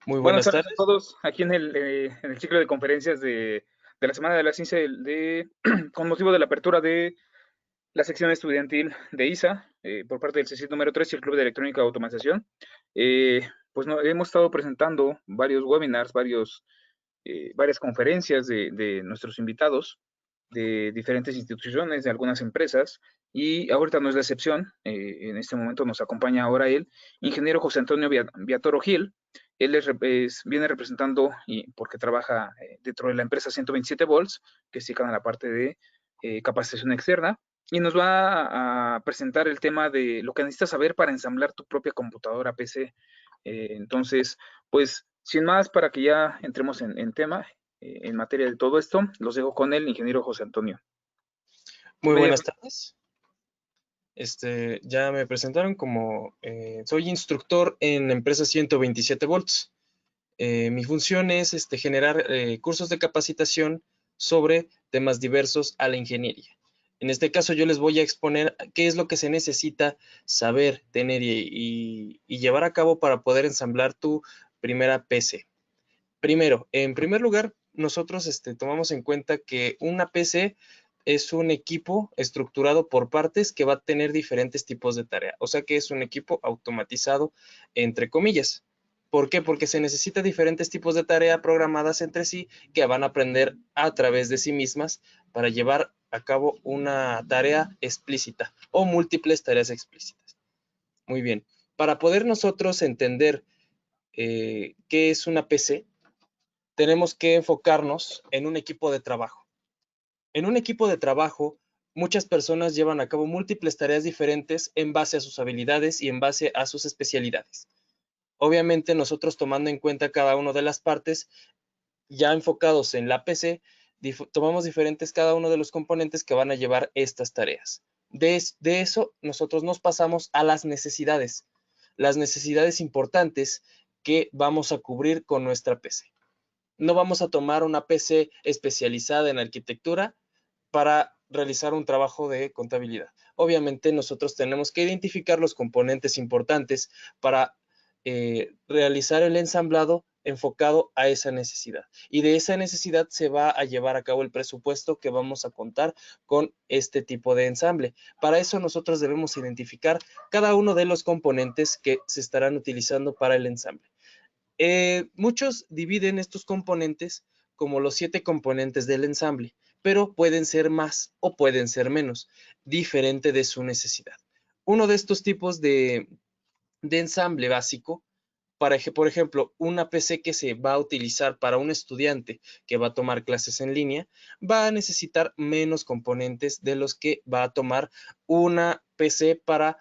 Muy Buenas buenas tardes a tardes. todos, aquí en el ciclo de conferencias de la Semana de la Ciencia con motivo de la apertura de la sección estudiantil de ISA por parte del CECIT número 3 y el Club de Electrónica de Automatización. Hemos estado presentando varios webinars, varias conferencias de nuestros invitados de diferentes instituciones, de algunas empresas, y ahorita no es la excepción. En este momento nos acompaña ahora el ingeniero José Antonio Viatoro Gil. Él viene representando, y porque trabaja dentro de la empresa 127 Volts, que se dedican a la parte de capacitación externa, y nos va a presentar el tema de lo que necesitas saber para ensamblar tu propia computadora PC. Entonces, pues, sin más, para que ya entremos en tema, en materia de todo esto, los dejo con el ingeniero José Antonio. Muy Bienvenido. buenas tardes. Ya me presentaron como soy instructor en la empresa 127 volts. Mi función es generar cursos de capacitación sobre temas diversos a la ingeniería. En este caso yo les voy a exponer qué es lo que se necesita saber, tener y llevar a cabo para poder ensamblar tu primera PC. Primero, en primer lugar, nosotros tomamos en cuenta que una PC es un equipo estructurado por partes que va a tener diferentes tipos de tarea. O sea que es un equipo automatizado, entre comillas. ¿Por qué? Porque se necesita diferentes tipos de tarea programadas entre sí que van a aprender a través de sí mismas para llevar a cabo una tarea explícita o múltiples tareas explícitas. Muy bien. Para poder nosotros entender qué es una PC, tenemos que enfocarnos en un equipo de trabajo. En un equipo de trabajo, muchas personas llevan a cabo múltiples tareas diferentes en base a sus habilidades y en base a sus especialidades. Obviamente, nosotros tomando en cuenta cada una de las partes, ya enfocados en la PC, tomamos diferentes cada uno de los componentes que van a llevar estas tareas. De eso, nosotros nos pasamos a las necesidades importantes que vamos a cubrir con nuestra PC. No vamos a tomar una PC especializada en arquitectura para realizar un trabajo de contabilidad. Obviamente nosotros tenemos que identificar los componentes importantes para realizar el ensamblado enfocado a esa necesidad. Y de esa necesidad se va a llevar a cabo el presupuesto que vamos a contar con este tipo de ensamble. Para eso nosotros debemos identificar cada uno de los componentes que se estarán utilizando para el ensamble. Muchos dividen estos componentes como los 7 componentes del ensamble, pero pueden ser más o pueden ser menos, diferente de su necesidad. Uno de estos tipos de ensamble básico, por ejemplo, una PC que se va a utilizar para un estudiante que va a tomar clases en línea, va a necesitar menos componentes de los que va a tomar una PC para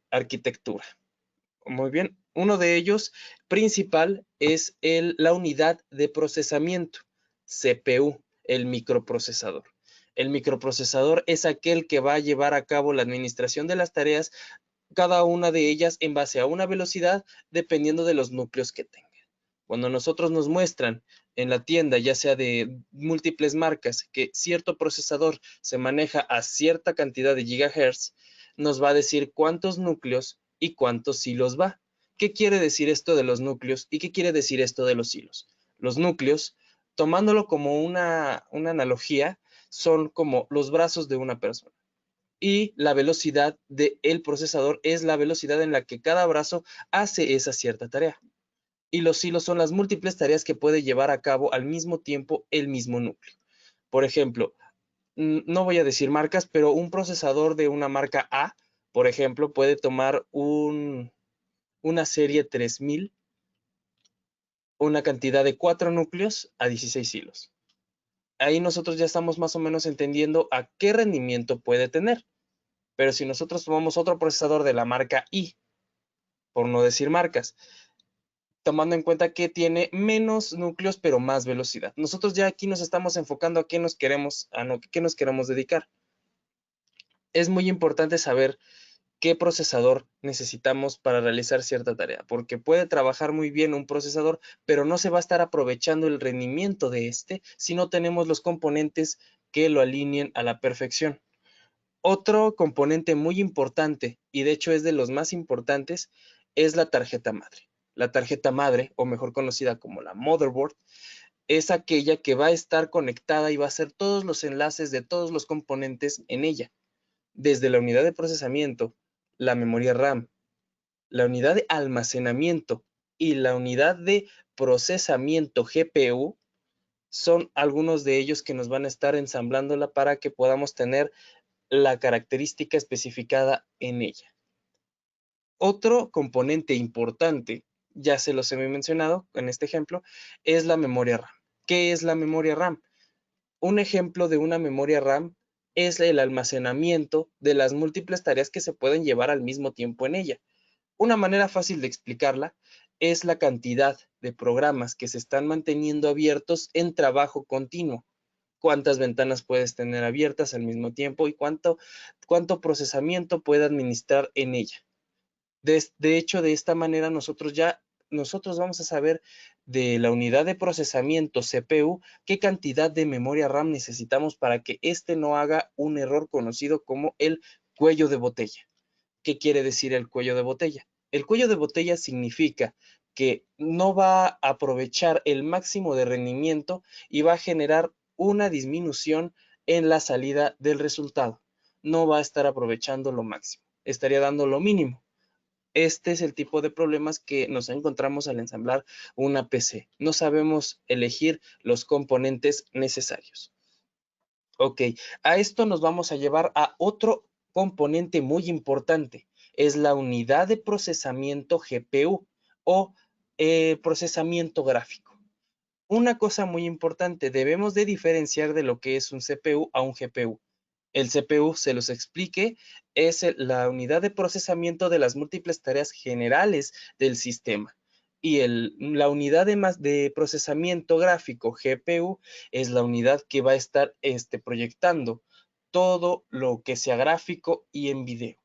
arquitectura. Muy bien. Uno de ellos principal es la unidad de procesamiento, CPU, el microprocesador. El microprocesador es aquel que va a llevar a cabo la administración de las tareas, cada una de ellas en base a una velocidad, dependiendo de los núcleos que tenga. Cuando nosotros nos muestran en la tienda, ya sea de múltiples marcas, que cierto procesador se maneja a cierta cantidad de gigahertz, nos va a decir cuántos núcleos y cuántos hilos va. ¿Qué quiere decir esto de los núcleos y qué quiere decir esto de los hilos? Los núcleos, tomándolo como una analogía, son como los brazos de una persona. Y la velocidad del procesador es la velocidad en la que cada brazo hace esa cierta tarea. Y los hilos son las múltiples tareas que puede llevar a cabo al mismo tiempo el mismo núcleo. Por ejemplo, no voy a decir marcas, pero un procesador de una marca A, por ejemplo, puede tomar una serie 3000, una cantidad de 4 núcleos a 16 hilos. Ahí nosotros ya estamos más o menos entendiendo a qué rendimiento puede tener. Pero si nosotros tomamos otro procesador de la marca I, por no decir marcas, tomando en cuenta que tiene menos núcleos pero más velocidad. Nosotros ya aquí nos estamos enfocando a qué nos queremos, qué nos queremos dedicar. Es muy importante saber qué procesador necesitamos para realizar cierta tarea, porque puede trabajar muy bien un procesador, pero no se va a estar aprovechando el rendimiento de este si no tenemos los componentes que lo alineen a la perfección. Otro componente muy importante, y de hecho es de los más importantes, es la tarjeta madre. La tarjeta madre, o mejor conocida como la motherboard, es aquella que va a estar conectada y va a hacer todos los enlaces de todos los componentes en ella, desde la unidad de procesamiento, la memoria RAM, la unidad de almacenamiento y la unidad de procesamiento GPU. Son algunos de ellos que nos van a estar ensamblándola para que podamos tener la característica especificada en ella. Otro componente importante, ya se los he mencionado en este ejemplo, es la memoria RAM. ¿Qué es la memoria RAM? Un ejemplo de una memoria RAM es el almacenamiento de las múltiples tareas que se pueden llevar al mismo tiempo en ella. Una manera fácil de explicarla es la cantidad de programas que se están manteniendo abiertos en trabajo continuo. Cuántas ventanas puedes tener abiertas al mismo tiempo y cuánto procesamiento puede administrar en ella. De hecho, de esta manera nosotros vamos a saber de la unidad de procesamiento CPU qué cantidad de memoria RAM necesitamos para que éste no haga un error conocido como el cuello de botella. ¿Qué quiere decir el cuello de botella? El cuello de botella significa que no va a aprovechar el máximo de rendimiento y va a generar una disminución en la salida del resultado. No va a estar aprovechando lo máximo, estaría dando lo mínimo. Este es el tipo de problemas que nos encontramos al ensamblar una PC. No sabemos elegir los componentes necesarios. Ok, a esto nos vamos a llevar a otro componente muy importante. Es la unidad de procesamiento GPU o procesamiento gráfico. Una cosa muy importante, debemos de diferenciar de lo que es un CPU a un GPU. El CPU, se los explique, es la unidad de procesamiento de las múltiples tareas generales del sistema. Y la unidad de procesamiento gráfico, GPU, es la unidad que va a estar proyectando todo lo que sea gráfico y en video.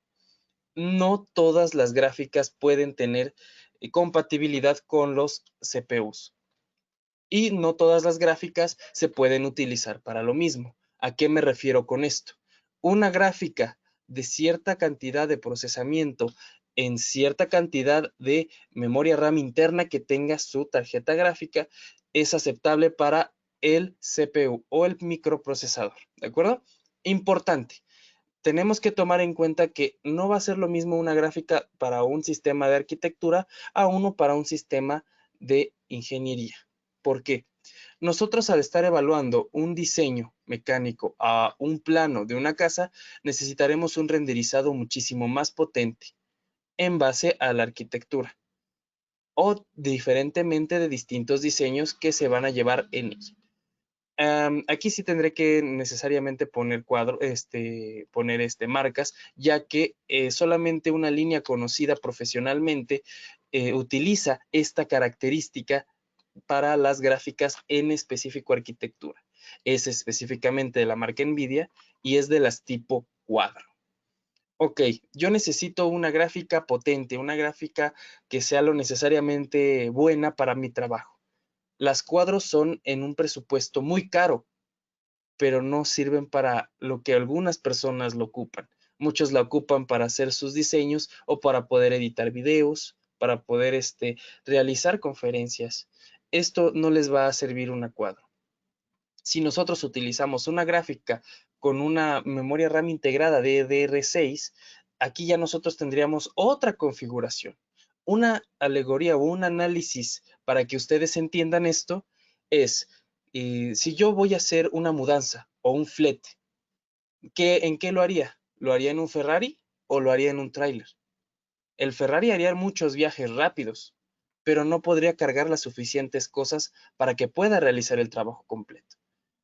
No todas las gráficas pueden tener compatibilidad con los CPUs. Y no todas las gráficas se pueden utilizar para lo mismo. ¿A qué me refiero con esto? Una gráfica de cierta cantidad de procesamiento en cierta cantidad de memoria RAM interna que tenga su tarjeta gráfica es aceptable para el CPU o el microprocesador, ¿de acuerdo? Importante, tenemos que tomar en cuenta que no va a ser lo mismo una gráfica para un sistema de arquitectura a uno para un sistema de ingeniería. ¿Por qué? Nosotros al estar evaluando un diseño mecánico a un plano de una casa, necesitaremos un renderizado muchísimo más potente en base a la arquitectura o diferentemente de distintos diseños que se van a llevar en ella. Aquí sí tendré que necesariamente poner marcas, ya que solamente una línea conocida profesionalmente utiliza esta característica para las gráficas en específico arquitectura. Es específicamente de la marca NVIDIA y es de las tipo cuadro. Ok, yo necesito una gráfica potente, una gráfica que sea lo necesariamente buena para mi trabajo. Las cuadros son en un presupuesto muy caro, pero no sirven para lo que algunas personas lo ocupan. Muchos la ocupan para hacer sus diseños o para poder editar videos, para poder realizar conferencias. Esto no les va a servir una cuadro. Si nosotros utilizamos una gráfica con una memoria RAM integrada DDR6, aquí ya nosotros tendríamos otra configuración. Una alegoría o un análisis para que ustedes entiendan esto es, si yo voy a hacer una mudanza o un flete, ¿en qué lo haría? ¿Lo haría en un Ferrari o lo haría en un tráiler? El Ferrari haría muchos viajes rápidos, pero no podría cargar las suficientes cosas para que pueda realizar el trabajo completo.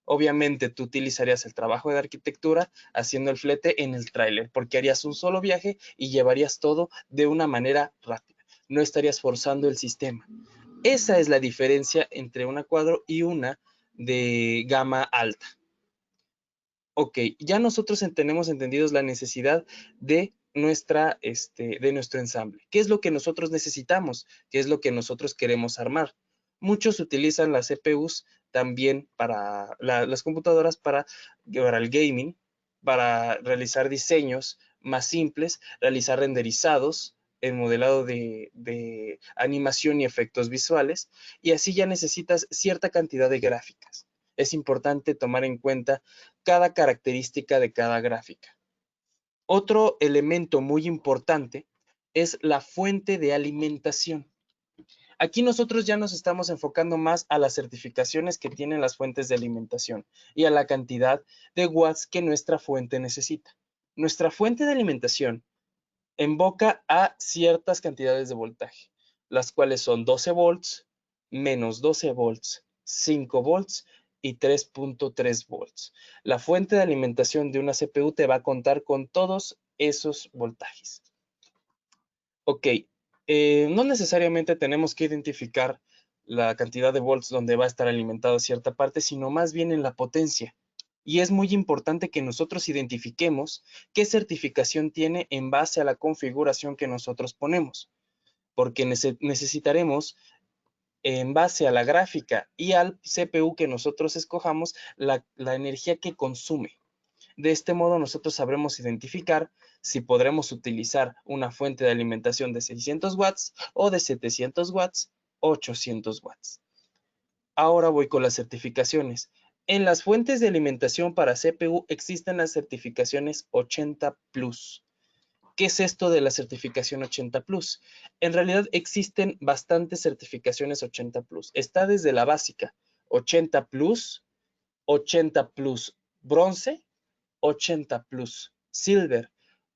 Obviamente tú utilizarías el trabajo de arquitectura haciendo el flete en el tráiler, porque harías un solo viaje y llevarías todo de una manera rápida. No estarías forzando el sistema. Esa es la diferencia entre una cuadro y una de gama alta. Ok, ya nosotros tenemos entendidos la necesidad de nuestro ensamble. ¿Qué es lo que nosotros necesitamos? ¿Qué es lo que nosotros queremos armar? Muchos utilizan las CPUs también para las computadoras para el gaming, para realizar diseños más simples, realizar renderizados en modelado de animación y efectos visuales, y así ya necesitas cierta cantidad de gráficas. Es importante tomar en cuenta cada característica de cada gráfica. Otro elemento muy importante es la fuente de alimentación. Aquí nosotros ya nos estamos enfocando más a las certificaciones que tienen las fuentes de alimentación y a la cantidad de watts que nuestra fuente necesita. Nuestra fuente de alimentación invoca a ciertas cantidades de voltaje, las cuales son 12 volts, menos 12 volts, 5 volts y 3.3 volts. La fuente de alimentación de una CPU te va a contar con todos esos voltajes. Ok, no necesariamente tenemos que identificar la cantidad de volts donde va a estar alimentada cierta parte, sino más bien en la potencia. Y es muy importante que nosotros identifiquemos qué certificación tiene en base a la configuración que nosotros ponemos, porque necesitaremos, en base a la gráfica y al CPU que nosotros escojamos, la energía que consume. De este modo nosotros sabremos identificar si podremos utilizar una fuente de alimentación de 600 watts o de 700 watts, 800 watts. Ahora voy con las certificaciones. En las fuentes de alimentación para CPU existen las certificaciones 80 Plus. ¿Qué es esto de la certificación 80 Plus? En realidad existen bastantes certificaciones 80 Plus. Está desde la básica 80 Plus, 80 Plus Bronce, 80 Plus Silver,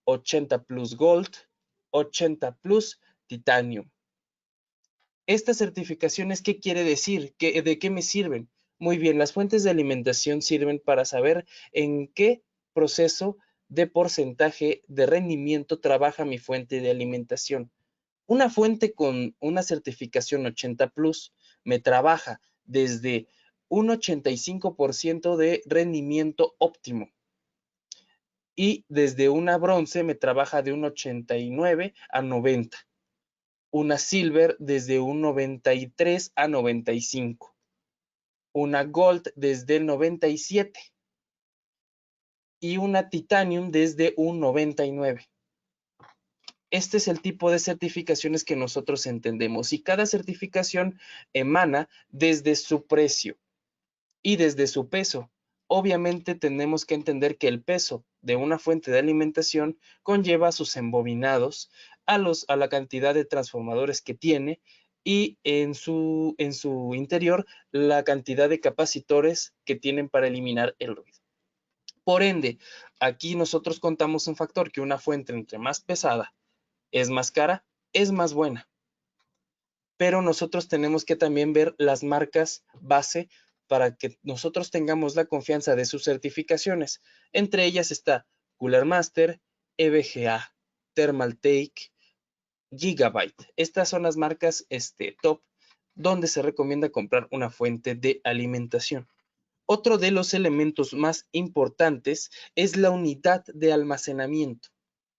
80 Plus Gold, 80 Plus Titanium. Estas certificaciones, ¿qué quiere decir? ¿De qué me sirven? Muy bien, las fuentes de alimentación sirven para saber en qué proceso de porcentaje de rendimiento trabaja mi fuente de alimentación. Una fuente con una certificación 80 Plus me trabaja desde un 85% de rendimiento óptimo y desde una bronce me trabaja de un 89 a 90. Una silver desde un 93 a 95. Una gold desde el 97 y una titanium desde un 99. Este es el tipo de certificaciones que nosotros entendemos y cada certificación emana desde su precio y desde su peso. Obviamente tenemos que entender que el peso de una fuente de alimentación conlleva sus embobinados, a la cantidad de transformadores que tiene y en su interior la cantidad de capacitores que tienen para eliminar el ruido. Por ende, aquí nosotros contamos un factor que una fuente entre más pesada es más cara, es más buena. Pero nosotros tenemos que también ver las marcas base para que nosotros tengamos la confianza de sus certificaciones. Entre ellas está Cooler Master, EVGA, Thermaltake, Gigabyte. Estas son las marcas top donde se recomienda comprar una fuente de alimentación. Otro de los elementos más importantes es la unidad de almacenamiento,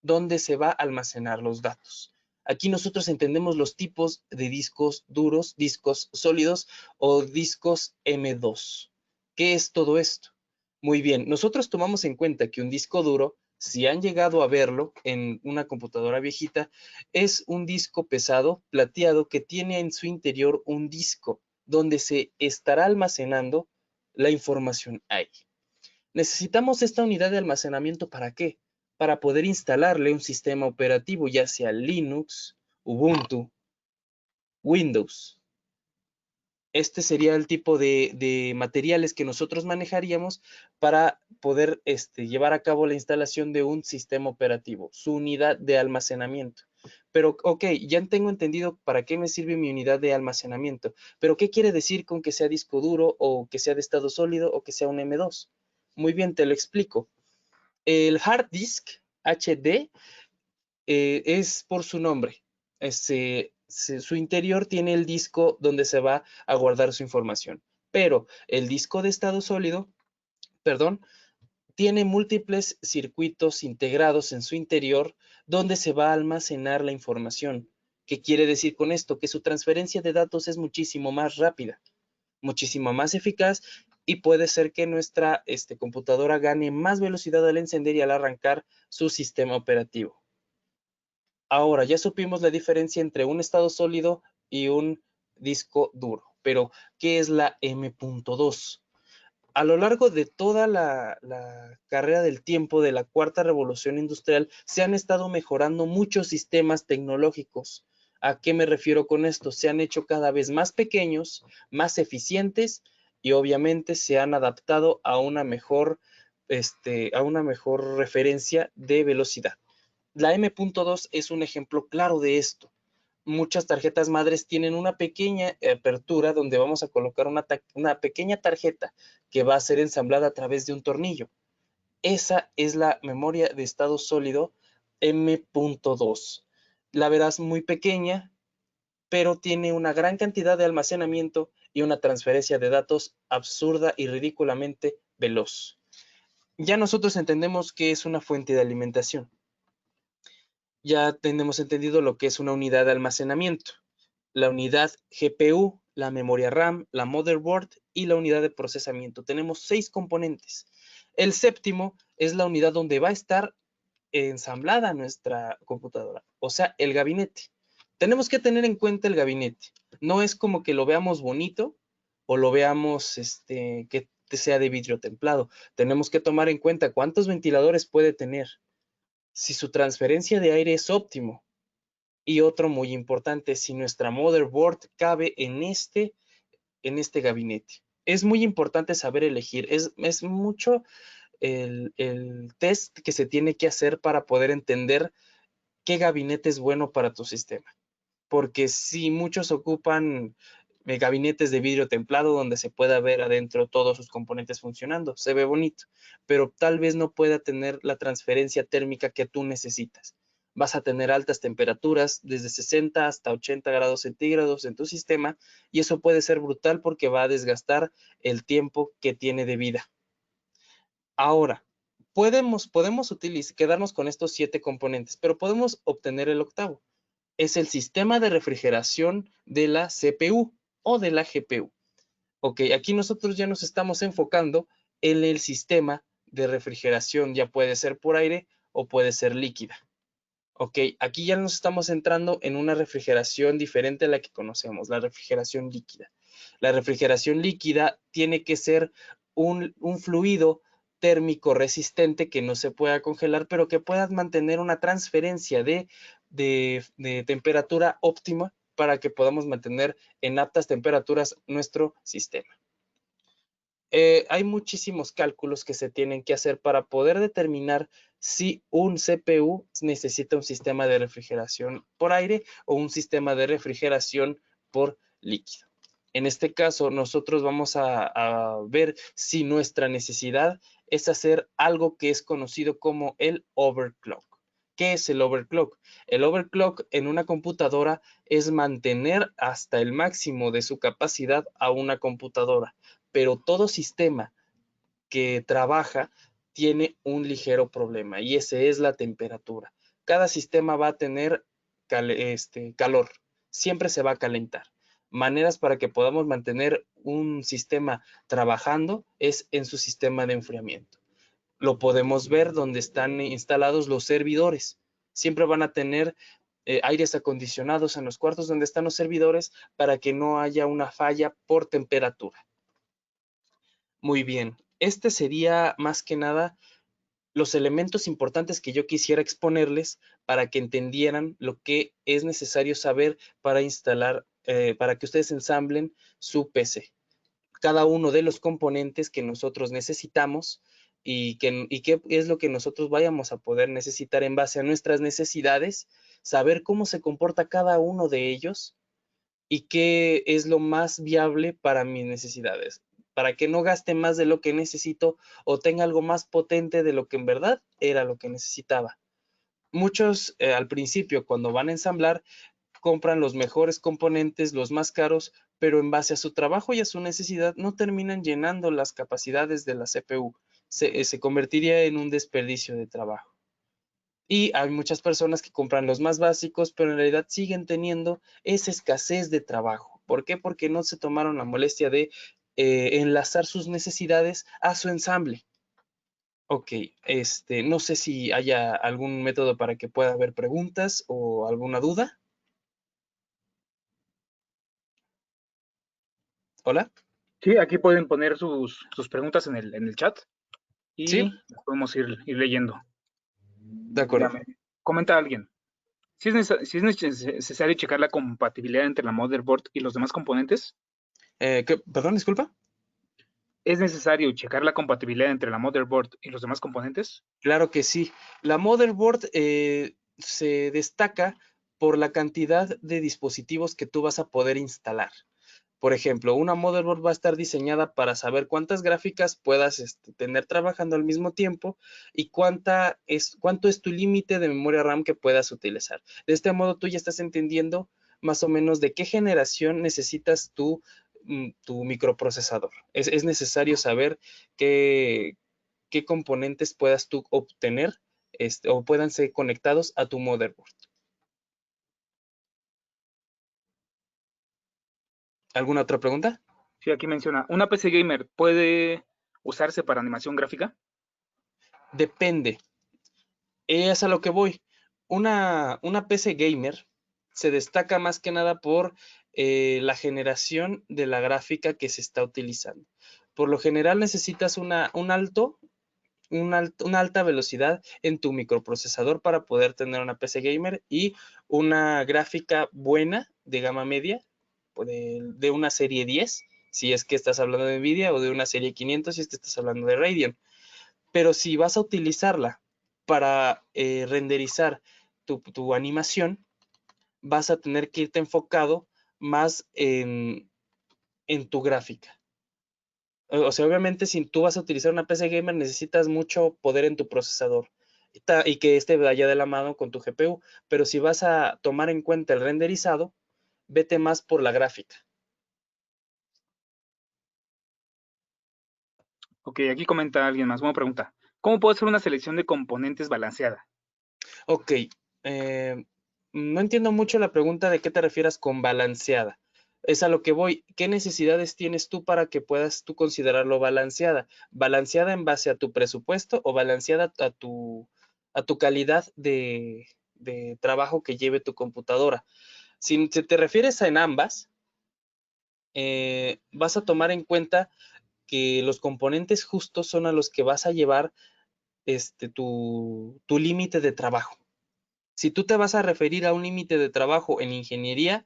donde se va a almacenar los datos. Aquí nosotros entendemos los tipos de discos duros, discos sólidos o discos M2. ¿Qué es todo esto? Muy bien, nosotros tomamos en cuenta que un disco duro, si han llegado a verlo en una computadora viejita, es un disco pesado, plateado, que tiene en su interior un disco donde se estará almacenando la información ahí. Necesitamos esta unidad de almacenamiento ¿para qué? Para poder instalarle un sistema operativo, ya sea Linux, Ubuntu, Windows. Este sería el tipo de materiales que nosotros manejaríamos para poder llevar a cabo la instalación de un sistema operativo, su unidad de almacenamiento. Pero, ok, ya tengo entendido para qué me sirve mi unidad de almacenamiento, pero ¿qué quiere decir con que sea disco duro o que sea de estado sólido o que sea un M2? Muy bien, te lo explico. El hard disk HD es por su nombre. Su interior tiene el disco donde se va a guardar su información. Pero el disco de estado sólido, perdón, tiene múltiples circuitos integrados en su interior donde se va a almacenar la información. ¿Qué quiere decir con esto? Que su transferencia de datos es muchísimo más rápida, muchísimo más eficaz y puede ser que nuestra computadora gane más velocidad al encender y al arrancar su sistema operativo. Ahora, ya supimos la diferencia entre un estado sólido y un disco duro, pero ¿qué es la M.2? A lo largo de toda la carrera del tiempo de la cuarta revolución industrial, se han estado mejorando muchos sistemas tecnológicos. ¿A qué me refiero con esto? Se han hecho cada vez más pequeños, más eficientes y obviamente se han adaptado a una mejor referencia de velocidad. La M.2 es un ejemplo claro de esto. Muchas tarjetas madres tienen una pequeña apertura donde vamos a colocar una pequeña tarjeta que va a ser ensamblada a través de un tornillo. Esa es la memoria de estado sólido M.2. La verás muy pequeña, pero tiene una gran cantidad de almacenamiento y una transferencia de datos absurda y ridículamente veloz. Ya nosotros entendemos que es una fuente de alimentación. Ya tenemos entendido lo que es una unidad de almacenamiento, la unidad GPU, la memoria RAM, la motherboard y la unidad de procesamiento. Tenemos 6 componentes. El séptimo es la unidad donde va a estar ensamblada nuestra computadora, o sea, el gabinete. Tenemos que tener en cuenta el gabinete. No es como que lo veamos bonito o lo veamos que sea de vidrio templado. Tenemos que tomar en cuenta cuántos ventiladores puede tener, si su transferencia de aire es óptimo. Y otro muy importante, si nuestra motherboard cabe en este gabinete. Es muy importante saber elegir. Es mucho el test que se tiene que hacer para poder entender qué gabinete es bueno para tu sistema. Porque si muchos ocupan gabinetes de vidrio templado donde se pueda ver adentro todos sus componentes funcionando, se ve bonito, pero tal vez no pueda tener la transferencia térmica que tú necesitas. Vas a tener altas temperaturas, desde 60 hasta 80 grados centígrados en tu sistema, y eso puede ser brutal porque va a desgastar el tiempo que tiene de vida. Ahora, podemos quedarnos con estos 7 componentes, pero podemos obtener el octavo. Es el sistema de refrigeración de la CPU o de la GPU. Ok, aquí nosotros ya nos estamos enfocando en el sistema de refrigeración, ya puede ser por aire o puede ser líquida. Ok, aquí ya nos estamos entrando en una refrigeración diferente a la que conocemos, la refrigeración líquida. La refrigeración líquida tiene que ser un fluido térmico resistente que no se pueda congelar, pero que pueda mantener una transferencia de temperatura óptima para que podamos mantener en aptas temperaturas nuestro sistema. Hay muchísimos cálculos que se tienen que hacer para poder determinar si un CPU necesita un sistema de refrigeración por aire o un sistema de refrigeración por líquido. En este caso, nosotros vamos a ver si nuestra necesidad es hacer algo que es conocido como el overclock. ¿Qué es el overclock? El overclock en una computadora es mantener hasta el máximo de su capacidad a una computadora, pero todo sistema que trabaja tiene un ligero problema y ese es la temperatura. Cada sistema va a tener calor, siempre se va a calentar. Maneras para que podamos mantener un sistema trabajando es en su sistema de enfriamiento. Lo podemos ver donde están instalados los servidores. Siempre van a tener aires acondicionados en los cuartos donde están los servidores para que no haya una falla por temperatura. Muy bien, este sería más que nada los elementos importantes que yo quisiera exponerles para que entendieran lo que es necesario saber para instalar, para que ustedes ensamblen su PC. Cada uno de los componentes que nosotros necesitamos y qué es lo que nosotros vayamos a poder necesitar en base a nuestras necesidades, saber cómo se comporta cada uno de ellos y qué es lo más viable para mis necesidades, para que no gaste más de lo que necesito o tenga algo más potente de lo que en verdad era lo que necesitaba. Muchos al principio, cuando van a ensamblar, compran los mejores componentes, los más caros, pero en base a su trabajo y a su necesidad no terminan llenando las capacidades de la CPU. Se convertiría en un desperdicio de trabajo. Y hay muchas personas que compran los más básicos, pero en realidad siguen teniendo esa escasez de trabajo. ¿Por qué? Porque no se tomaron la molestia de enlazar sus necesidades a su ensamble. Ok, no sé si haya algún método para que pueda haber preguntas o alguna duda. Hola. Sí, aquí pueden poner sus preguntas en el chat Sí, y las podemos ir leyendo. de Mira, acuerdo. comenta alguien. Si es necesario checar la compatibilidad entre la motherboard y los demás componentes, Perdón, disculpa. ¿es necesario checar la compatibilidad entre la motherboard y los demás componentes? Claro que sí. La motherboard se destaca por la cantidad de dispositivos que tú vas a poder instalar. Por ejemplo, una motherboard va a estar diseñada para saber cuántas gráficas puedas tener trabajando al mismo tiempo y cuánto es tu límite de memoria RAM que puedas utilizar. De este modo, tú ya estás entendiendo más o menos de qué generación necesitas tu microprocesador. Es necesario saber qué, qué componentes puedas tú obtener o puedan ser conectados a tu motherboard. ¿Alguna otra pregunta? Sí, aquí menciona, ¿una PC gamer puede usarse para animación gráfica? Depende. Es a lo que voy. Una PC gamer se destaca más que nada por la generación de la gráfica que se está utilizando. Por lo general necesitas una alta velocidad en tu microprocesador para poder tener una PC gamer y una gráfica buena de gama media de una serie 10, si es que estás hablando de Nvidia, o de una serie 500, si es que estás hablando de Radeon. Pero si vas a utilizarla para renderizar tu animación, vas a tener que irte enfocado más en tu gráfica. O sea, obviamente, si tú vas a utilizar una PC gamer, necesitas mucho poder en tu procesador y que este vaya de la mano con tu GPU. Pero si vas a tomar en cuenta el renderizado, vete más por la gráfica. Ok, aquí comenta alguien más, buena pregunta. ¿Cómo puedo hacer una selección de componentes balanceada? Ok, no entiendo mucho la pregunta de qué te refieras con balanceada. Es a lo que voy. ¿Qué necesidades tienes tú para que puedas tú considerarlo balanceada? ¿Balanceada en base a tu presupuesto o balanceada a tu calidad de trabajo que lleve tu computadora? Si te refieres a en ambas, vas a tomar en cuenta que los componentes justos son a los que vas a llevar tu límite de trabajo. Si tú te vas a referir a un límite de trabajo en ingeniería,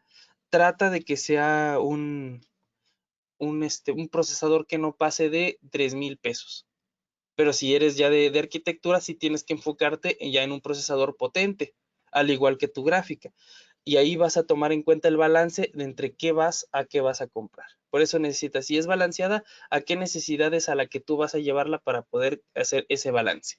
trata de que sea un procesador que no pase de 3,000 pesos. Pero si eres ya de arquitectura, sí tienes que enfocarte ya en un procesador potente, al igual que tu gráfica. Y ahí vas a tomar en cuenta el balance de entre qué vas a comprar. Por eso necesitas, si es balanceada, a qué necesidades a la que tú vas a llevarla para poder hacer ese balance.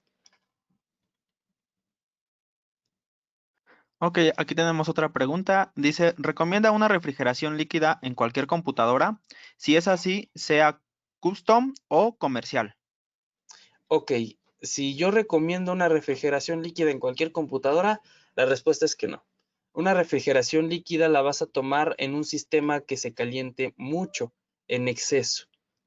Ok, aquí tenemos otra pregunta. Dice, ¿recomienda una refrigeración líquida en cualquier computadora? Si es así, sea custom o comercial. Ok, si yo recomiendo una refrigeración líquida en cualquier computadora, la respuesta es que no. Una refrigeración líquida la vas a tomar en un sistema que se caliente mucho, en exceso.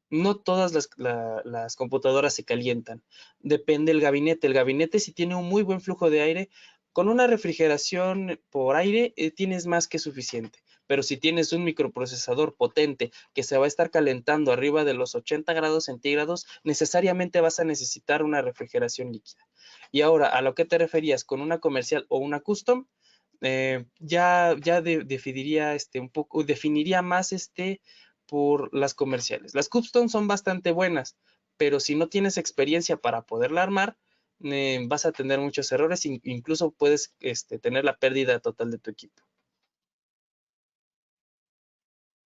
No todas las computadoras se calientan. Depende del gabinete. El gabinete, si tiene un muy buen flujo de aire, con una refrigeración por aire tienes más que suficiente. Pero si tienes un microprocesador potente que se va a estar calentando arriba de los 80 grados centígrados, necesariamente vas a necesitar una refrigeración líquida. Y ahora, a lo que te referías con una comercial o una custom, definiría un poco, definiría más por las comerciales. Las custom son bastante buenas, pero si no tienes experiencia para poderla armar, vas a tener muchos errores, incluso puedes tener la pérdida total de tu equipo.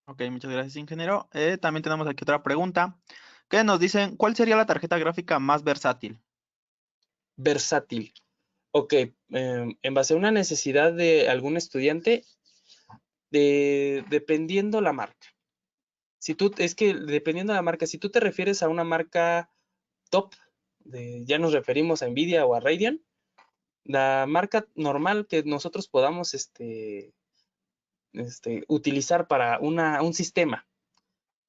Ok, muchas gracias, ingeniero. También tenemos aquí otra pregunta que nos dicen, ¿cuál sería la tarjeta gráfica más versátil? Versátil. Ok, en base a una necesidad de algún estudiante, dependiendo la marca. Es que dependiendo de la marca, si tú te refieres a una marca top, ya nos referimos a Nvidia o a Radeon, la marca normal que nosotros podamos utilizar para un sistema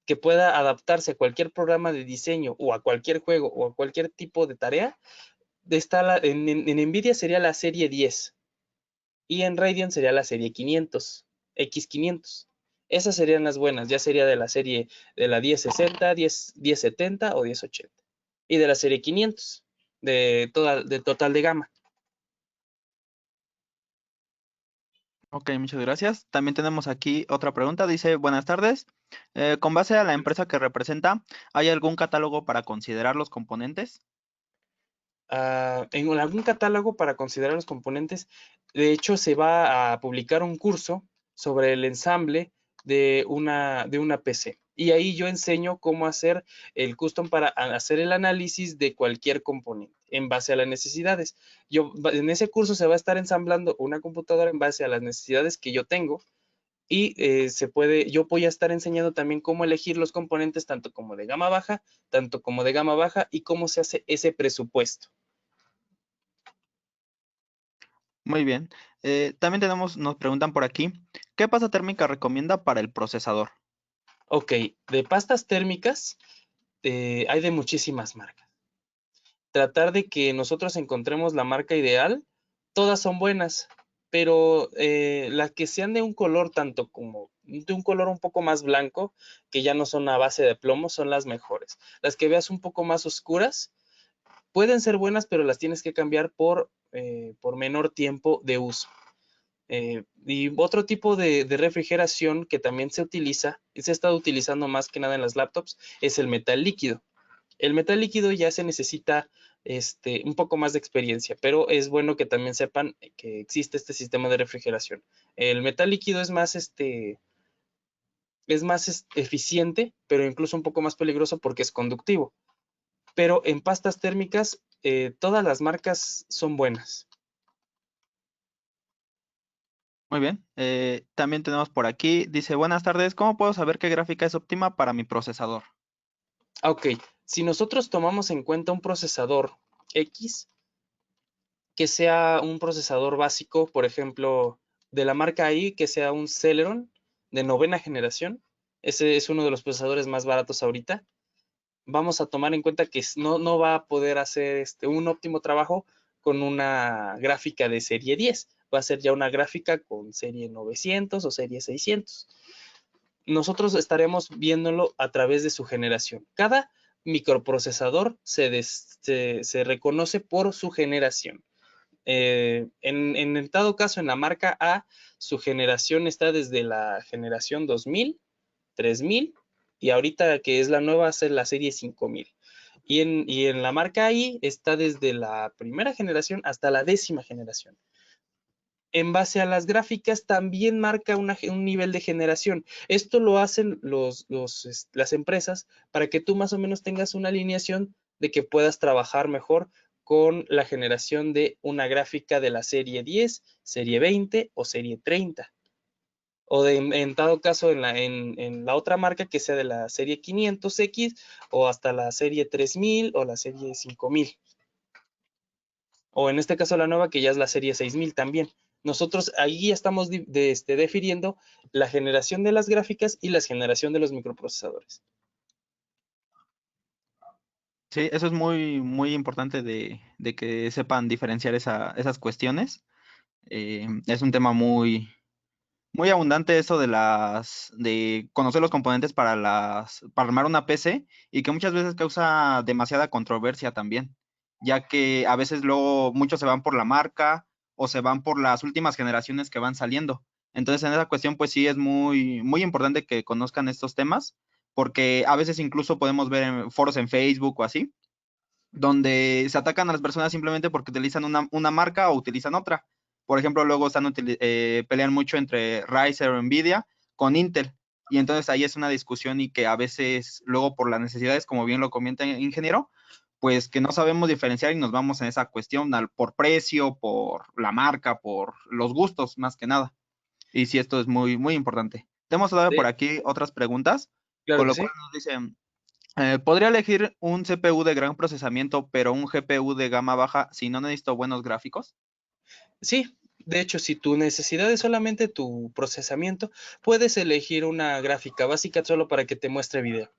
que pueda adaptarse a cualquier programa de diseño o a cualquier juego o a cualquier tipo de tarea, en NVIDIA sería la serie 10 y en Radeon sería la serie 500, X500. Esas serían las buenas, ya sería de la serie de la 1060, 1070 o 1080. Y de la serie 500, de total de gama. Ok, muchas gracias. También tenemos aquí otra pregunta. Dice, buenas tardes. Con base a la empresa que representa, ¿hay algún catálogo para considerar los componentes? En algún catálogo para considerar los componentes, de hecho se va a publicar un curso sobre el ensamble de una PC. Y ahí yo enseño cómo hacer el custom para hacer el análisis de cualquier componente en base a las necesidades. En ese curso se va a estar ensamblando una computadora en base a las necesidades que yo tengo y yo voy a estar enseñando también cómo elegir los componentes tanto como de gama baja, tanto como de gama baja y cómo se hace ese presupuesto. Muy bien. También nos preguntan por aquí, ¿qué pasta térmica recomienda para el procesador? Ok, de pastas térmicas hay de muchísimas marcas. Tratar de que nosotros encontremos la marca ideal, todas son buenas, pero las que sean de un color tanto como de un color un poco más blanco, que ya no son a base de plomo, son las mejores. Las que veas un poco más oscuras, pueden ser buenas, pero las tienes que cambiar por menor tiempo de uso. Y otro tipo de refrigeración que también se utiliza, y se ha estado utilizando más que nada en las laptops, es el metal líquido. El metal líquido ya se necesita un poco más de experiencia, pero es bueno que también sepan que existe este sistema de refrigeración. El metal líquido es más eficiente, pero incluso un poco más peligroso porque es conductivo. Pero en pastas térmicas, todas las marcas son buenas. Muy bien. También tenemos por aquí, dice, buenas tardes, ¿cómo puedo saber qué gráfica es óptima para mi procesador? Ok, si nosotros tomamos en cuenta un procesador X, que sea un procesador básico, por ejemplo, de la marca AI, que sea un Celeron de 9ª generación, ese es uno de los procesadores más baratos ahorita, vamos a tomar en cuenta que no va a poder hacer un óptimo trabajo con una gráfica de serie 10, va a ser ya una gráfica con serie 900 o serie 600. Nosotros estaremos viéndolo a través de su generación. Cada microprocesador se reconoce por su generación. En dado caso, en la marca A, su generación está desde la generación 2000, 3000 y ahorita que es la nueva, es la serie 5000. Y en la marca I está desde la primera generación hasta la 10ª generación. En base a las gráficas también marca un nivel de generación. Esto lo hacen las empresas para que tú más o menos tengas una alineación de que puedas trabajar mejor con la generación de una gráfica de la serie 10, serie 20 o serie 30. O en dado caso en la otra marca que sea de la serie 500X o hasta la serie 3000 o la serie 5000. O en este caso la nueva que ya es la serie 6000 también. Nosotros ahí ya estamos definiendo la generación de las gráficas y la generación de los microprocesadores. Sí, eso es muy, muy importante de que sepan diferenciar esas cuestiones. Es un tema muy, muy abundante eso de conocer los componentes para armar una PC y que muchas veces causa demasiada controversia también, ya que a veces luego muchos se van por la marca o se van por las últimas generaciones que van saliendo. Entonces, en esa cuestión, pues sí es muy, muy importante que conozcan estos temas, porque a veces incluso podemos ver en foros en Facebook o así, donde se atacan a las personas simplemente porque utilizan una marca o utilizan otra. Por ejemplo, luego pelean mucho entre Razer o Nvidia con Intel. Y entonces ahí es una discusión y que a veces luego por las necesidades, como bien lo comenta el ingeniero, pues que no sabemos diferenciar y nos vamos en esa cuestión por precio, por la marca, por los gustos, más que nada. Y sí, esto es muy, muy importante. Tenemos todavía por aquí otras preguntas, Claro con que lo sí. cual nos dicen, ¿podría elegir un CPU de gran procesamiento, pero un GPU de gama baja si no necesito buenos gráficos? Sí, de hecho, si tu necesidad es solamente tu procesamiento, puedes elegir una gráfica básica solo para que te muestre video.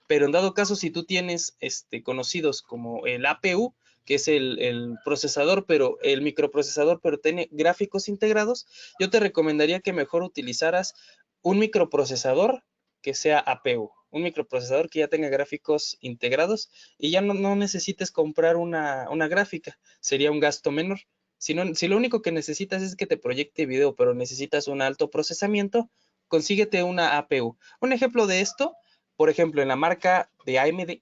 Pero en dado caso, si tú tienes conocidos como el APU, que es el procesador, pero el microprocesador, pero tiene gráficos integrados, yo te recomendaría que mejor utilizaras un microprocesador que sea APU, un microprocesador que ya tenga gráficos integrados y ya no necesites comprar una gráfica, sería un gasto menor. Si lo único que necesitas es que te proyecte video, pero necesitas un alto procesamiento, consíguete una APU. Un ejemplo de esto, por ejemplo, en la marca de AMD,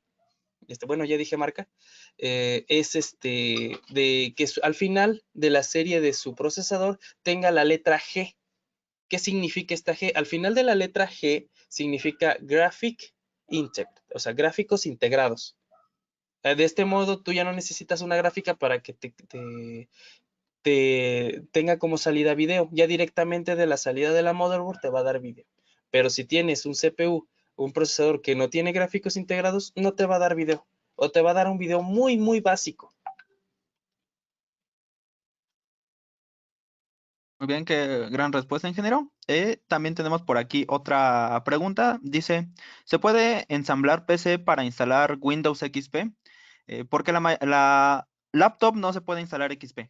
bueno, ya dije marca, es de que al final de la serie de su procesador tenga la letra G. ¿Qué significa esta G? Al final de la letra G significa Graphic Integrated, o sea, gráficos integrados. De este modo, tú ya no necesitas una gráfica para que te tenga como salida video. Ya directamente de la salida de la motherboard te va a dar video. Pero si tienes un CPU, un procesador que no tiene gráficos integrados, no te va a dar video. O te va a dar un video muy, muy básico. Muy bien, qué gran respuesta, ingeniero. También tenemos por aquí otra pregunta. Dice, ¿se puede ensamblar PC para instalar Windows XP? Porque la laptop no se puede instalar XP.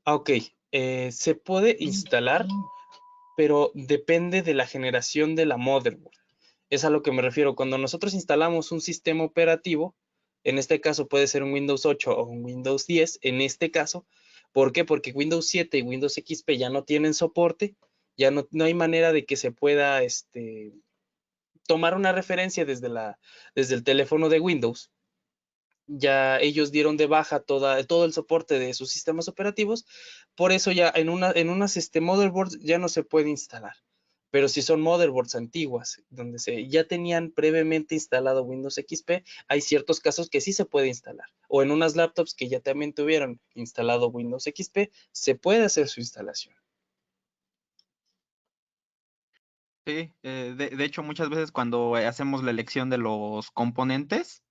Ok, se puede instalar, pero depende de la generación de la motherboard. Es a lo que me refiero. Cuando nosotros instalamos un sistema operativo, en este caso puede ser un Windows 8 o un Windows 10, en este caso, ¿por qué? Porque Windows 7 y Windows XP ya no tienen soporte, ya no hay manera de que se pueda tomar una referencia desde el teléfono de Windows. Ya ellos dieron de baja todo el soporte de sus sistemas operativos, por eso ya en unas motherboards ya no se puede instalar. Pero si son motherboards antiguas, donde ya tenían previamente instalado Windows XP, hay ciertos casos que sí se puede instalar. O en unas laptops que ya también tuvieron instalado Windows XP, se puede hacer su instalación. Sí, de hecho muchas veces cuando hacemos la elección de los componentes,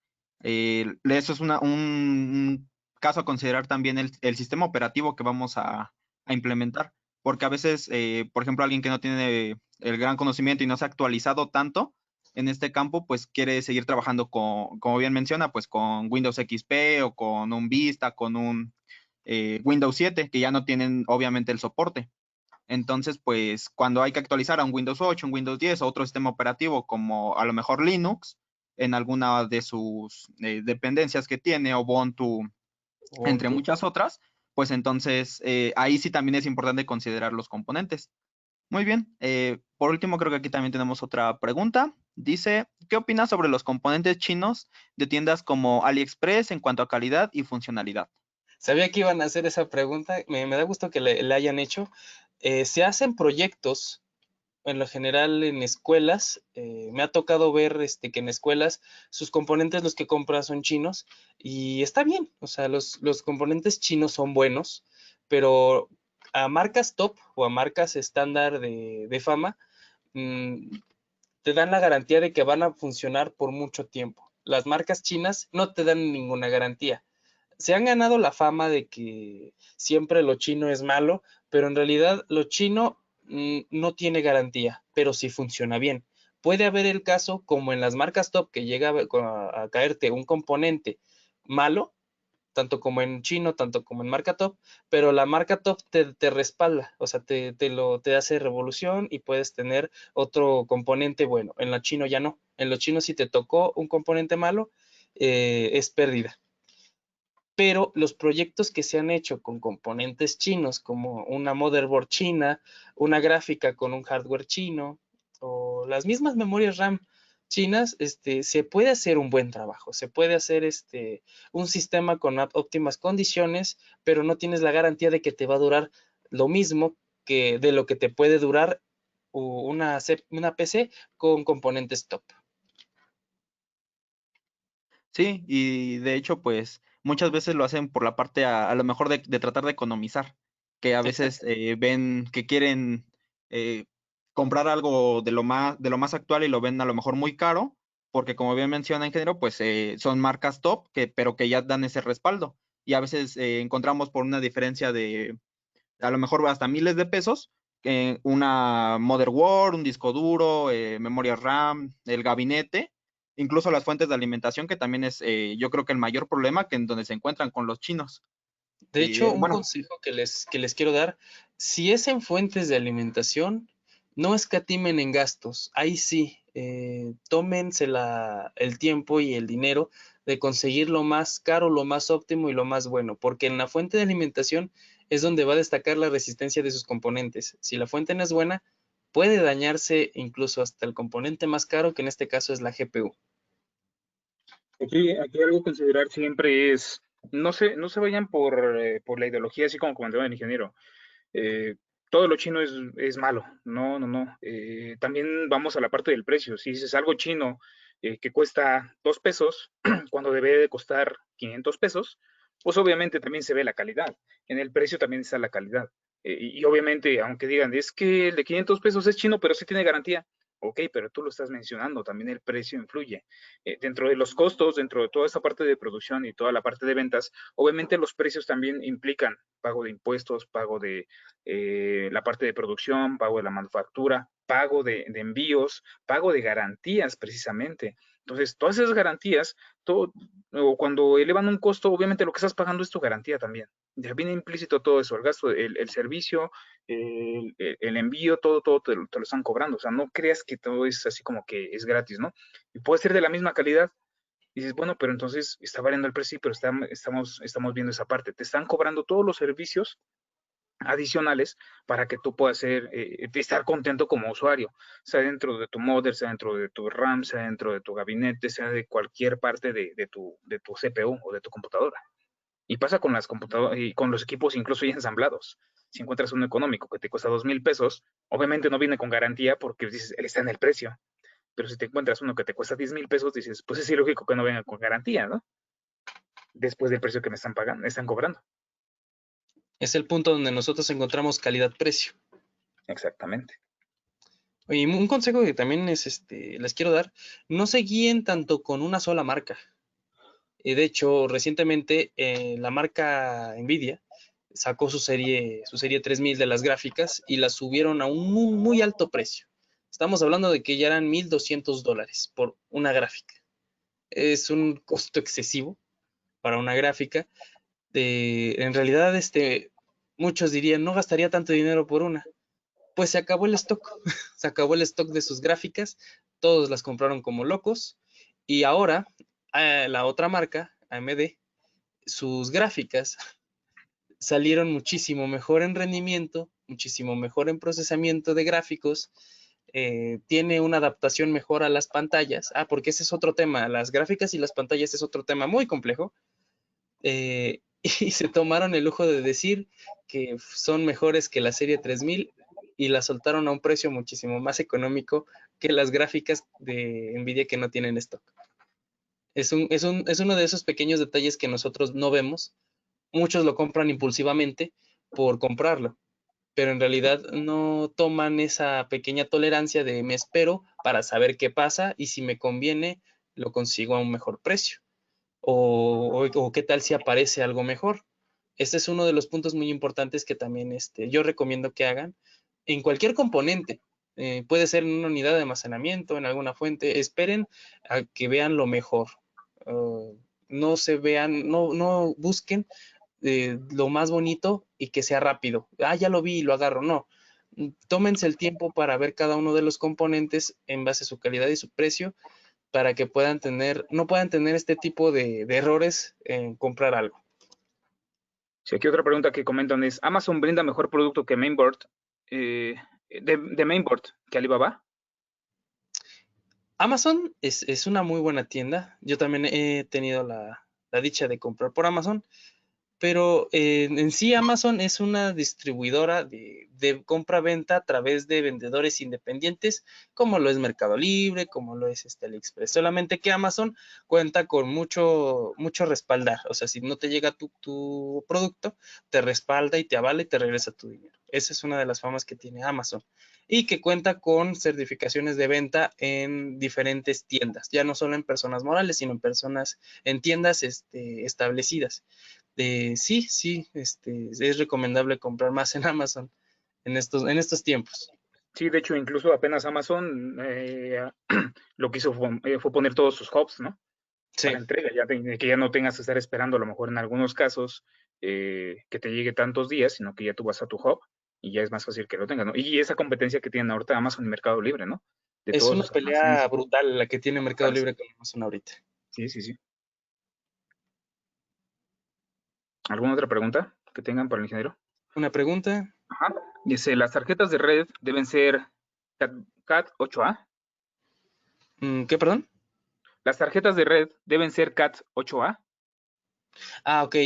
eso es un caso a considerar también el sistema operativo que vamos a implementar, porque a veces, por ejemplo, alguien que no tiene el gran conocimiento y no se ha actualizado tanto en este campo, pues quiere seguir trabajando con, como bien menciona, pues con Windows XP o con un Vista, con un Windows 7, que ya no tienen obviamente el soporte. Entonces, pues cuando hay que actualizar a un Windows 8, un Windows 10 o otro sistema operativo como a lo mejor Linux en alguna de sus dependencias que tiene o Ubuntu, entre muchas otras, pues entonces ahí sí también es importante considerar los componentes. Muy bien. Por último, creo que aquí también tenemos otra pregunta. Dice, ¿qué opinas sobre los componentes chinos de tiendas como AliExpress en cuanto a calidad y funcionalidad? Sabía que iban a hacer esa pregunta, me da gusto que le hayan hecho. Se hacen proyectos en lo general en escuelas, me ha tocado ver que en escuelas sus componentes los que compras son chinos y está bien, o sea, los componentes chinos son buenos, pero a marcas top o a marcas estándar de fama, te dan la garantía de que van a funcionar por mucho tiempo. Las marcas chinas no te dan ninguna garantía. Se han ganado la fama de que siempre lo chino es malo, pero en realidad lo chino no tiene garantía, pero sí funciona bien. Puede haber el caso, como en las marcas top, que llega a caerte un componente malo, tanto como en chino, tanto como en marca top, pero la marca top te respalda, o sea, te hace revolución y puedes tener otro componente bueno. En lo chino ya no. En lo chino, si te tocó un componente malo, es pérdida. Pero los proyectos que se han hecho con componentes chinos, como una motherboard china, una gráfica con un hardware chino, o las mismas memorias RAM chinas, se puede hacer un buen trabajo, se puede hacer un sistema con óptimas condiciones, pero no tienes la garantía de que te va a durar lo mismo que de lo que te puede durar una PC con componentes top. Sí, y de hecho, pues muchas veces lo hacen por la parte a lo mejor de tratar de economizar, que a veces Exacto. ven que quieren eh, comprar algo de lo más actual y lo ven a lo mejor muy caro, porque como bien menciona ingeniero, pues son marcas top, pero que ya dan ese respaldo. Y a veces encontramos por una diferencia a lo mejor hasta miles de pesos, una motherboard, un disco duro, memoria RAM, el gabinete, incluso las fuentes de alimentación, que también es, yo creo que el mayor problema que en donde se encuentran con los chinos. De hecho, un Bueno, consejo que les quiero dar, si es en fuentes de alimentación, no escatimen en gastos. Ahí sí, tómense el tiempo y el dinero de conseguir lo más caro, lo más óptimo y lo más bueno, porque en la fuente de alimentación es donde va a destacar la resistencia de sus componentes. Si la fuente no es buena, puede dañarse incluso hasta el componente más caro, que en este caso es la GPU. Aquí algo a considerar siempre es, no se vayan por la ideología, así como comentaba el ingeniero. eh, Todo lo chino es malo. No, no, no. También vamos a la parte del precio. Si dices algo chino que cuesta 2 pesos, cuando debe de costar 500 pesos, pues obviamente también se ve la calidad. En el precio también está la calidad. Y obviamente, aunque digan, es que el de 500 pesos es chino, pero sí tiene garantía. Ok, pero tú lo estás mencionando, también el precio influye. Dentro de los costos, dentro de toda esta parte de producción y toda la parte de ventas, obviamente los precios también implican pago de impuestos, pago de la parte de producción, pago de la manufactura, pago de envíos, pago de garantías precisamente. Entonces, todas esas garantías, o cuando elevan un costo, obviamente lo que estás pagando es tu garantía también. Ya viene implícito todo eso, el gasto, el servicio, el envío, todo te lo están cobrando. O sea, no creas que todo es así como que es gratis, ¿no? Y puede ser de la misma calidad. Y dices, bueno, pero entonces está variando el precio, pero estamos viendo esa parte. Te están cobrando todos los servicios adicionales para que tú puedas estar contento como usuario, sea dentro de tu modder, sea dentro de tu RAM, sea dentro de tu gabinete, sea de cualquier parte de tu CPU o de tu computadora. Y pasa con las computadoras y con los equipos incluso ya ensamblados. Si encuentras uno económico que te cuesta 2,000 pesos, obviamente no viene con garantía porque dices, él está en el precio. Pero si te encuentras uno que te cuesta 10,000 pesos, dices, pues es ilógico que no venga con garantía, ¿no? Después del precio que me están pagando, me están cobrando. Es el punto donde nosotros encontramos calidad-precio. Exactamente. Y un consejo que también les quiero dar, no se guíen tanto con una sola marca. De hecho, recientemente la marca Nvidia sacó su serie 3000 de las gráficas y la subieron a un muy alto precio. Estamos hablando de que ya eran $1,200 por una gráfica. Es un costo excesivo para una gráfica. En realidad, muchos dirían, no gastaría tanto dinero por una. Pues se acabó el stock, se acabó el stock de sus gráficas, todos las compraron como locos y ahora la otra marca, AMD, sus gráficas salieron muchísimo mejor en rendimiento, muchísimo mejor en procesamiento de gráficos, tiene una adaptación mejor a las pantallas, porque ese es otro tema, las gráficas y las pantallas es otro tema muy complejo, y se tomaron el lujo de decir que son mejores que la serie 3000 y la soltaron a un precio muchísimo más económico que las gráficas de Nvidia que no tienen stock. Es uno de esos pequeños detalles que nosotros no vemos. Muchos lo compran impulsivamente por comprarlo, pero en realidad no toman esa pequeña tolerancia de me espero para saber qué pasa y si me conviene lo consigo a un mejor precio. O qué tal si aparece algo mejor. Este es uno de los puntos muy importantes que también yo recomiendo que hagan en cualquier componente. Puede ser en una unidad de almacenamiento, en alguna fuente. Esperen a que vean lo mejor. No se vean, no busquen lo más bonito y que sea rápido. Ya lo vi y lo agarro. No. Tómense el tiempo para ver cada uno de los componentes en base a su calidad y su precio para que no puedan tener este tipo de errores en comprar algo. Sí, aquí otra pregunta que comentan es, ¿Amazon brinda mejor producto que Mainboard, de Mainboard que Alibaba? Amazon es una muy buena tienda. Yo también he tenido la dicha de comprar por Amazon, pero en sí Amazon es una distribuidora de compra-venta a través de vendedores independientes, como lo es Mercado Libre, como lo es AliExpress. Solamente que Amazon cuenta con mucho respaldar. O sea, si no te llega tu producto, te respalda y te avala y te regresa tu dinero. Esa es una de las famas que tiene Amazon. Y que cuenta con certificaciones de venta en diferentes tiendas, ya no solo en personas morales, sino en tiendas establecidas. Sí, es recomendable comprar más en Amazon en estos tiempos. Sí, de hecho, incluso apenas Amazon lo que hizo fue poner todos sus hubs, ¿no? Para Sí, entrega, que ya no tengas que estar esperando a lo mejor en algunos casos que te llegue tantos días, sino que ya tú vas a tu hub y ya es más fácil que lo tengas, ¿no? Y esa competencia que tienen ahorita Amazon y Mercado Libre, ¿no? De es todos una sus almacenes. pelea brutal la que tiene Mercado Libre con Amazon ahorita. Sí, sí, sí. ¿Alguna otra pregunta que tengan para el ingeniero? Una pregunta. Ajá. Dice, las tarjetas de red deben ser CAT 8A. ¿Qué, perdón? Las tarjetas de red deben ser CAT 8A. Ok.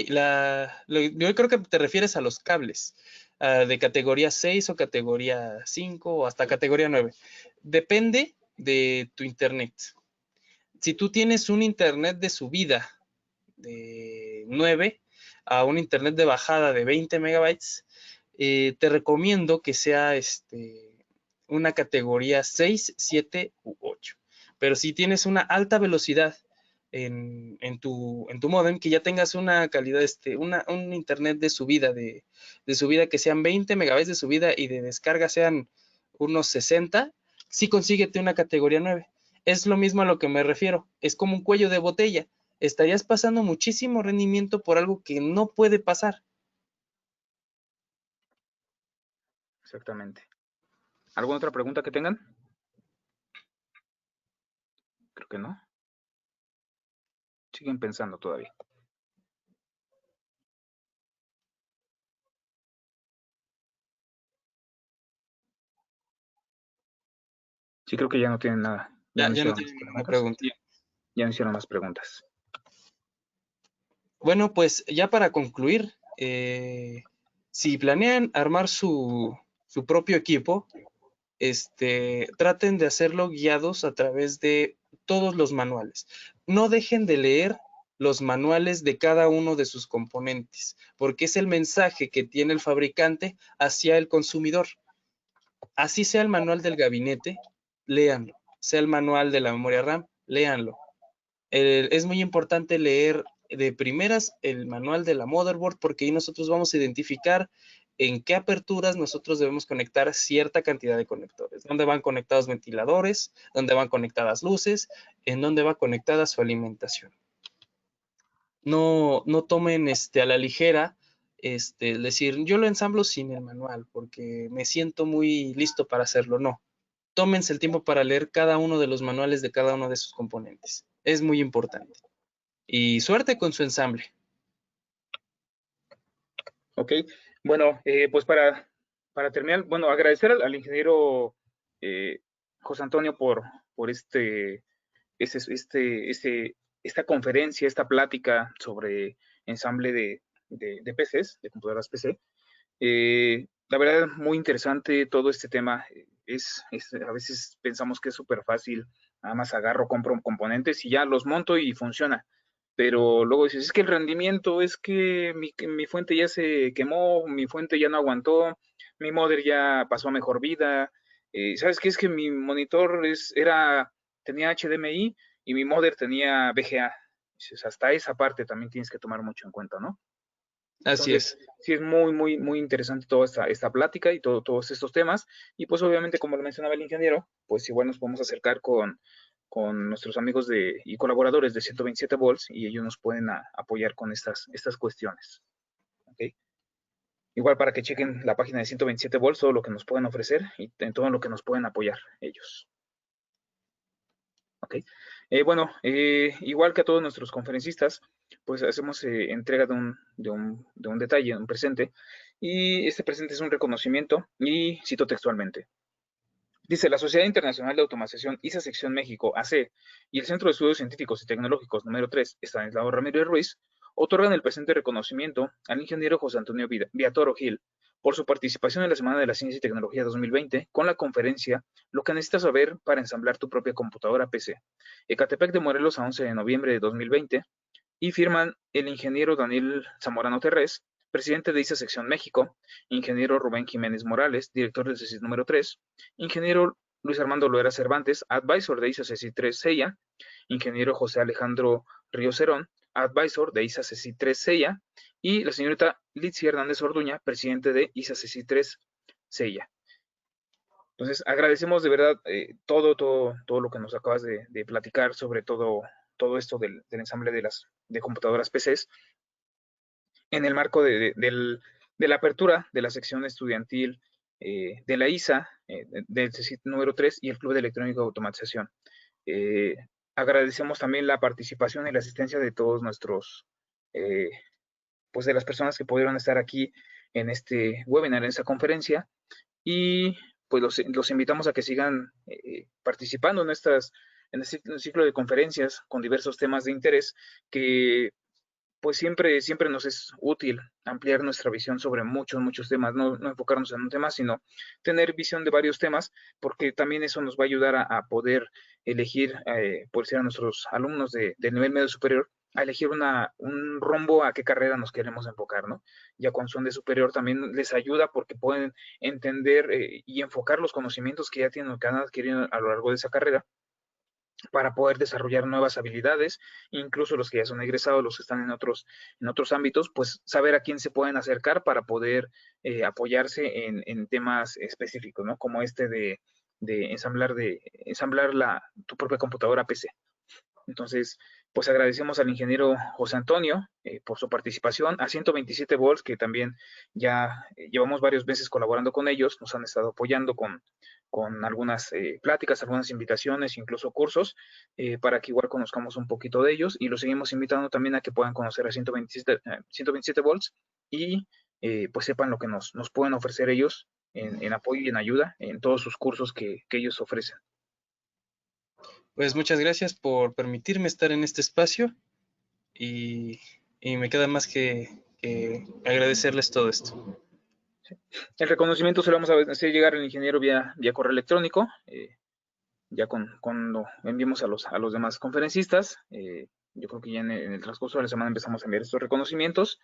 Yo creo que te refieres a los cables de categoría 6 o categoría 5 o hasta categoría 9. Depende de tu internet. Si tú tienes un internet de subida de 9 a un internet de bajada de 20 megabytes, te recomiendo que sea una categoría 6, 7 u 8. Pero si tienes una alta velocidad en tu modem, que ya tengas una calidad, un internet de subida que sean 20 megabytes de subida y de descarga sean unos 60, sí consíguete una categoría 9. Es lo mismo a lo que me refiero. Es como un cuello de botella. Estarías pasando muchísimo rendimiento por algo que no puede pasar. Exactamente. ¿Alguna otra pregunta que tengan? Creo que no. Siguen pensando todavía. Sí, creo que ya no tienen nada. Ya no Ya no hicieron más tienen ninguna preguntas. pregunta. Ya no hicieron más preguntas. Bueno, pues ya para concluir, si planean armar su propio equipo, traten de hacerlo guiados a través de todos los manuales. No dejen de leer los manuales de cada uno de sus componentes, porque es el mensaje que tiene el fabricante hacia el consumidor. Así sea el manual del gabinete, léanlo. Sea el manual de la memoria RAM, léanlo. Es muy importante leer de primeras el manual de la motherboard porque ahí nosotros vamos a identificar en qué aperturas nosotros debemos conectar cierta cantidad de conectores, dónde van conectados ventiladores, dónde van conectadas luces, en dónde va conectada su alimentación. No tomen a la ligera decir, yo lo ensamblo sin el manual porque me siento muy listo para hacerlo. No, tómense el tiempo para leer cada uno de los manuales de cada uno de sus componentes. Es muy importante. Y suerte con su ensamble. Ok, bueno, pues para terminar, bueno, agradecer al ingeniero José Antonio por esta conferencia, esta plática sobre ensamble de PCs, de computadoras PC. La verdad, muy interesante todo este tema. A veces pensamos que es súper fácil, nada más agarro, compro componentes y ya los monto y funciona. Pero luego dices, es que el rendimiento, es que mi fuente ya se quemó, mi fuente ya no aguantó, mi modem ya pasó a mejor vida. ¿Sabes qué? Es que mi monitor tenía HDMI y mi modem tenía VGA. Dices, hasta esa parte también tienes que tomar mucho en cuenta, ¿no? Así Entonces, es. sí es muy, muy, muy interesante toda esta plática y todos estos temas. Y pues obviamente, como lo mencionaba el ingeniero, pues igual nos podemos acercar con nuestros amigos y colaboradores de 127 volts y ellos nos pueden apoyar con estas cuestiones. ¿Ok? Igual para que chequen la página de 127 volts, todo lo que nos pueden ofrecer y en todo lo que nos pueden apoyar ellos. ¿Ok? Bueno, igual que a todos nuestros conferencistas, pues hacemos entrega de un detalle, un presente, y este presente es un reconocimiento, y cito textualmente. Dice, la Sociedad Internacional de Automatización ISA Sección México, AC, y el Centro de Estudios Científicos y Tecnológicos número 3, Estanislao Ramírez Ruiz, otorgan el presente reconocimiento al ingeniero José Antonio Viatoro Gil por su participación en la Semana de la Ciencia y Tecnología 2020 con la conferencia Lo que necesitas saber para ensamblar tu propia computadora PC, Ecatepec de Morelos a 11 de noviembre de 2020, y firman el ingeniero Daniel Zamorano Terrés, presidente de ISA Sección México, ingeniero Rubén Jiménez Morales, director del CECIT número 3, ingeniero Luis Armando Loera Cervantes, advisor de ISA CECIT 3 SEIA, ingeniero José Alejandro Río Cerón, advisor de ISA CECIT 3 SEIA, y la señorita Litzy Hernández Orduña, presidente de ISA CECI 3 CEIA. Entonces, agradecemos de verdad todo lo que nos acabas de platicar sobre todo esto del ensamble de computadoras PCs en el marco de la apertura de la sección estudiantil de la ISA, del CECIT número 3 y el Club de Electrónica de Automatización. Agradecemos también la participación y la asistencia de todos nuestros, pues de las personas que pudieron estar aquí en este webinar, en esta conferencia, y pues los invitamos a que sigan participando en este ciclo de conferencias con diversos temas de interés que pues siempre nos es útil ampliar nuestra visión sobre muchos temas, no enfocarnos en un tema, sino tener visión de varios temas, porque también eso nos va a ayudar a poder elegir, por ser a nuestros alumnos del nivel medio superior, a elegir un rumbo a qué carrera nos queremos enfocar, ¿no? Ya cuando son de superior también les ayuda porque pueden entender y enfocar los conocimientos que ya tienen o que han adquirido a lo largo de esa carrera para poder desarrollar nuevas habilidades, incluso los que ya son egresados, los que están en otros ámbitos, pues saber a quién se pueden acercar para poder apoyarse en temas específicos, ¿no? Como este de ensamblar tu propia computadora PC. Entonces, pues agradecemos al ingeniero José Antonio por su participación, a 127 volts, que también ya llevamos varios meses colaborando con ellos, nos han estado apoyando con algunas pláticas, algunas invitaciones, incluso cursos, para que igual conozcamos un poquito de ellos, y los seguimos invitando también a que puedan conocer a 127 volts y pues sepan lo que nos pueden ofrecer ellos en apoyo y en ayuda en todos sus cursos que ellos ofrecen. Pues muchas gracias por permitirme estar en este espacio y me queda más que agradecerles todo esto. El reconocimiento se lo vamos a hacer llegar al ingeniero vía correo electrónico, ya cuando enviemos a los demás conferencistas. Yo creo que ya en el transcurso de la semana empezamos a enviar estos reconocimientos.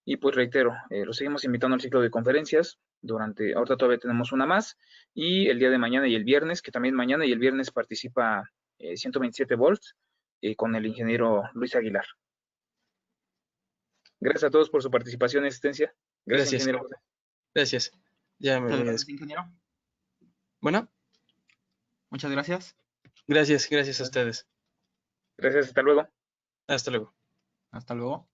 Y pues reitero, los seguimos invitando al ciclo de conferencias. Ahorita todavía tenemos una más, y el día de mañana y el viernes, que también mañana y el viernes participa 127 volts con el ingeniero Luis Aguilar. Gracias a todos por su participación y asistencia. Gracias, ingeniero José. Gracias. Ya me voy a Gracias, ingeniero. Bueno. Muchas gracias. Gracias a ustedes. Gracias, hasta luego. Hasta luego. Hasta luego.